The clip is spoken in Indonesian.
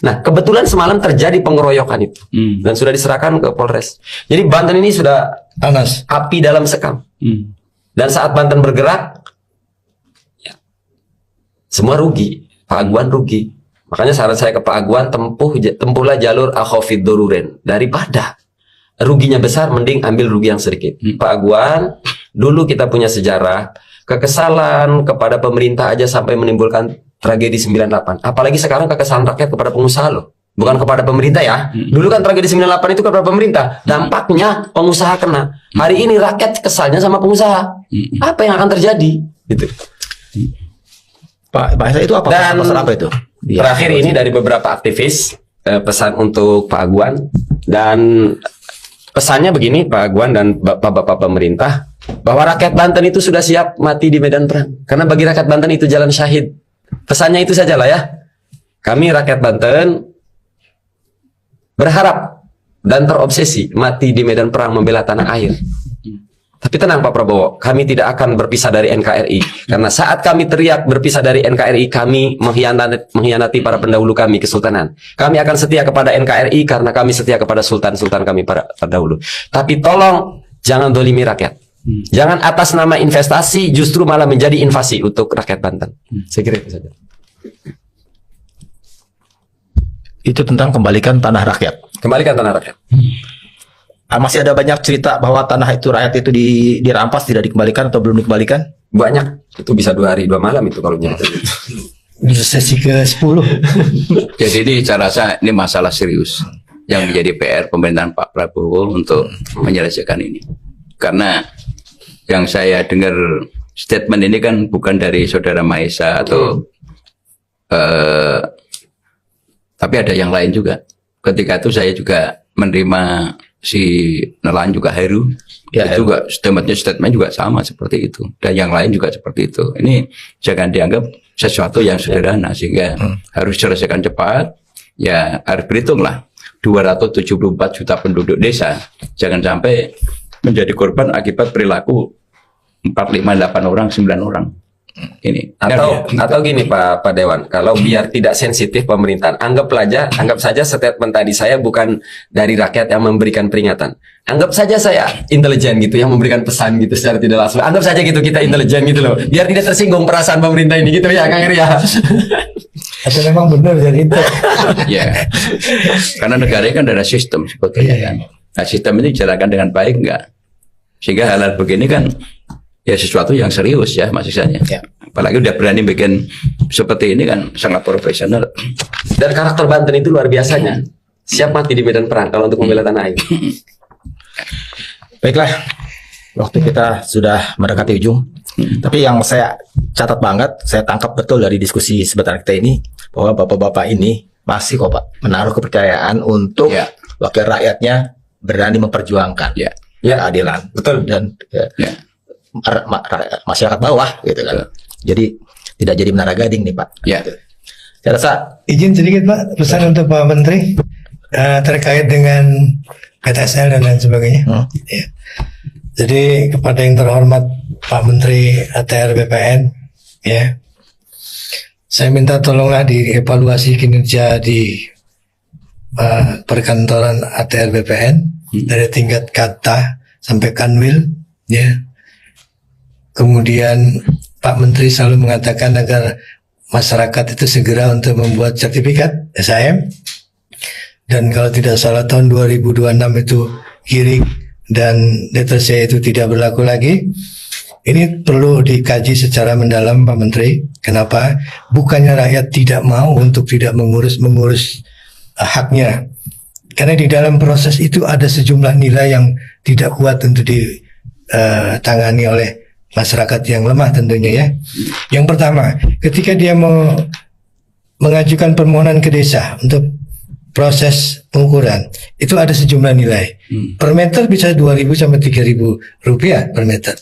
Nah, kebetulan semalam terjadi pengeroyokan itu dan sudah diserahkan ke Polres. Jadi Banten ini sudah panas, api dalam sekam. Dan saat Banten bergerak, ya, semua rugi. Pak Aguan rugi. Makanya saran saya ke Pak Aguan, tempuhlah jalur akhafid daruren. Daripada ruginya besar, mending ambil rugi yang sedikit. Pak Aguan, dulu kita punya sejarah kekesalan kepada pemerintah aja sampai menimbulkan tragedi 98. Apalagi sekarang kekesalan rakyat kepada pengusaha loh. Bukan kepada pemerintah ya. Dulu kan tragedi 98 itu kepada pemerintah. Dampaknya pengusaha kena. Hari ini rakyat kesalnya sama pengusaha. Apa yang akan terjadi? Gitu. Pak bahasa itu apa? Dan pasal apa itu? Terakhir ini dari beberapa aktivis pesan untuk Pak Aguan. Dan pesannya begini Pak Aguan dan bapak-bapak pemerintah, bahwa rakyat Banten itu sudah siap mati di medan perang. Karena bagi rakyat Banten itu jalan syahid. Pesannya itu saja lah ya. Kami rakyat Banten berharap dan terobsesi mati di medan perang membela tanah air. Tapi tenang Pak Prabowo, kami tidak akan berpisah dari NKRI. Karena saat kami teriak berpisah dari NKRI, kami mengkhianati para pendahulu kami, kesultanan. Kami akan setia kepada NKRI karena kami setia kepada sultan-sultan kami para terdahulu. Tapi tolong jangan dolimi rakyat. Jangan atas nama investasi justru malah menjadi invasi untuk rakyat Banten. Saya kira itu saja. Itu tentang kembalikan tanah rakyat. Kembalikan tanah rakyat. Masih ada banyak cerita bahwa tanah itu rakyat itu dirampas, tidak dikembalikan atau belum dikembalikan? Banyak. Itu bisa 2 hari 2 malam itu kalau nyata. Sesi ke-10. Jadi ini saya rasa ini masalah serius yang menjadi PR pemerintahan Pak Prabowo untuk menyelesaikan ini. Karena yang saya dengar statement ini kan bukan dari Saudara Mahesa atau tapi ada yang lain juga. Ketika itu saya juga menerima si Nelan juga Heru, ya, itu juga statement juga sama seperti itu, dan yang lain juga seperti itu. Ini jangan dianggap sesuatu yang sederhana sehingga harus diselesaikan cepat. Ya harus berhitunglah 274 juta penduduk desa, jangan sampai menjadi korban akibat perilaku 4, 5, 8 orang, 9 orang. Ini atau gini Pak Dewan, kalau biar tidak sensitif pemerintahan, anggap saja statement tadi saya bukan dari rakyat yang memberikan peringatan. Anggap saja saya intelijen gitu yang memberikan pesan gitu secara tidak langsung. Anggap saja gitu kita intelijen gitu loh. Biar tidak tersinggung perasaan pemerintah ini gitu ya Kang Eri ya. Atau memang benar dari itu. Ya. Karena negara kan ada sistem sebetulnya kan. Nah, sistem ini dijalankan dengan baik enggak? Sehingga hal-hal begini kan ya sesuatu yang serius ya maksudnya. Ya. Apalagi udah berani bikin seperti ini kan sangat profesional. Dan karakter Banten itu luar biasanya. Siap mati di medan perang kalau untuk membela tanah air. Baiklah, waktu kita sudah mendekati ujung. Tapi yang saya catat banget, saya tangkap betul dari diskusi sebentar kita ini, bahwa bapak-bapak ini masih kok Pak menaruh kepercayaan untuk wakil rakyatnya berani memperjuangkan keadilan. Betul. Dan masyarakat bawah gitu kan. Jadi tidak jadi menara gading nih Pak. Ya. Saya rasa Izin sedikit Pak, pesan untuk Pak Menteri terkait dengan PTSL dan lain sebagainya. Ya. Jadi kepada yang terhormat Pak Menteri ATR BPN, ya, saya minta tolonglah dievaluasi kinerja di perkantoran ATR BPN dari tingkat kata sampai kanwil, ya. Kemudian Pak Menteri selalu mengatakan agar masyarakat itu segera untuk membuat sertifikat SHM, dan kalau tidak salah tahun 2026 itu giring dan letter C itu tidak berlaku lagi. Ini perlu dikaji secara mendalam Pak Menteri. Kenapa? Bukannya rakyat tidak mau untuk tidak mengurus haknya, karena di dalam proses itu ada sejumlah nilai yang tidak kuat untuk ditangani oleh masyarakat yang lemah tentunya ya. Yang pertama, ketika dia mau mengajukan permohonan ke desa untuk proses pengukuran, itu ada sejumlah nilai. Per meter bisa 2.000 sampai 3.000 rupiah per meter.